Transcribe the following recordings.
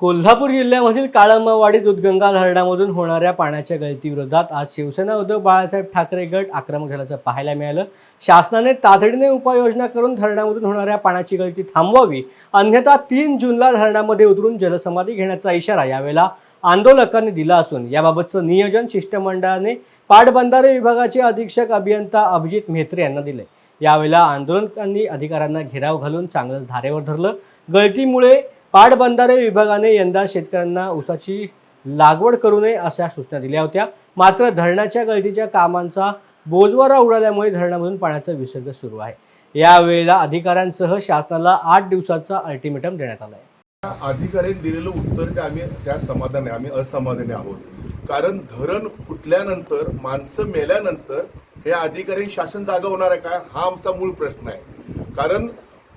कोल्हापूर जिल्ह्यामधील काळंबवाडी दूधगंगा धरणामधून होणाऱ्या पाण्याच्या गळतीविरोधात आज शिवसेना उद्धव बाळासाहेब ठाकरे गट आक्रमक झाल्याचं पाहायला मिळालं। शासनाने तातडीने उपाययोजना करून धरणामधून होणाऱ्या पाण्याची गळती थांबवावी, अन्यथा 3 जूनला धरणामध्ये उतरून जलसमाधी घेण्याचा इशारा यावेळेला आंदोलकांनी दिला असून याबाबतचं नियोजन शिष्टमंडळाने पाटबंधारे विभागाचे अधीक्षक अभियंता अभिजित म्हेत्रे यांना दिले। यावेळेला आंदोलकांनी अधिकाऱ्यांना घेराव घालून चांगलंच धारेवर धरलं। गळतीमुळे पाटबंधारे विभागाने यंदा शेतकऱ्यांना ऊसाची लागवड करू नये अशा सूचना दिल्या होत्या। मात्र धरणाच्या गळतीच्या कामांचा बोजवारा उडाल्यामुळे धरणामधून पाण्याचा विसर्ग सुरू आहे। यावेळेला अधिकाऱ्यांसह शासनाला 8 दिवसाचा अल्टिमेटम देण्यात आला आहे। अधिकाऱ्यांनी दिलेलं उत्तर ते आम्ही समाधानी आम्ही असमाधानी आहोत। कारण धरण फुटल्यानंतर माणसं मेल्यानंतर हे अधिकारी शासन जागा होणार आहे का, हा आमचा मूळ प्रश्न आहे। कारण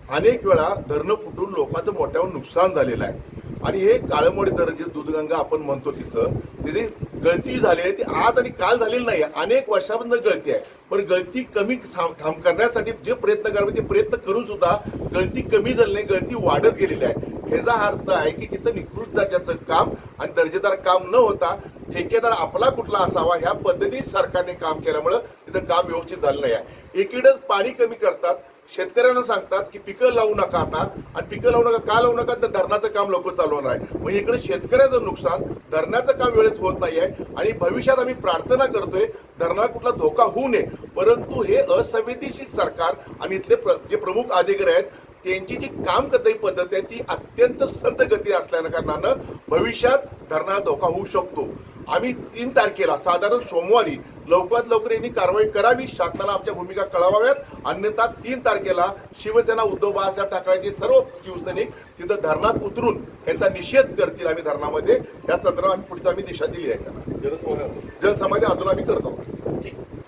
अनेक वेळा धरणं फुटून लोकांचं मोठ्यावर नुकसान झालेलं आहे आणि हे काळंबवाडी धरण जे दूधगंगा आपण म्हणतो तिथे गळती झाली आहे, ती आज आणि काल झालेली नाही, अनेक वर्षापासून गळती आहे। पण गळती कमी करण्यासाठी जे प्रयत्न करावे ते प्रयत्न करून सुद्धा गळती कमी झाली नाही, गळती वाढत गेलेली आहे। ह्याचा अर्थ आहे की तिथं निकृष्ट दर्जाचं काम आणि दर्जेदार काम न होता ठेकेदार आपला कुठला असावा ह्या पद्धतीने सरकारने काम केल्यामुळे तिथं काम व्यवस्थित झालं नाही आहे। एकीकडे पाणी कमी करतात, शेतकऱ्यांना सांगतात की पिकं लावू नका आता, आणि पिकं लावू नका का लावू नका तर धरणाचं काम लवकर चालू होणार आहे। म्हणजे इकडे शेतकऱ्याचं नुकसान, धरणाचं काम वेळेत होत नाही आहे आणि भविष्यात आम्ही प्रार्थना करतोय धरणाला कुठला धोका होऊ नये। परंतु हे असंवेदनशील सरकार आणि इथले जे प्रमुख अधिकारी आहेत त्यांची जी काम करण्याची पद्धत आहे ती अत्यंत संत गती असल्याने कारणानं भविष्यात धरणाला धोका होऊ शकतो। आम्ही 3 तारखेला साधारण सोमवारी लवकरात लवकर यांनी कारवाई करावी, शासनाला आमच्या भूमिका कळवाव्यात, अन्यथा 3 तारखेला शिवसेना उद्धव बाळासाहेब ठाकरेंचे सर्व शिवसैनिक तिथं धरणात उतरून यांचा निषेध करतील। आम्ही धरणामध्ये या संदर्भात आम्ही पुढची दिशा दिली आहे। त्यांना जनसमाधी आंदोलन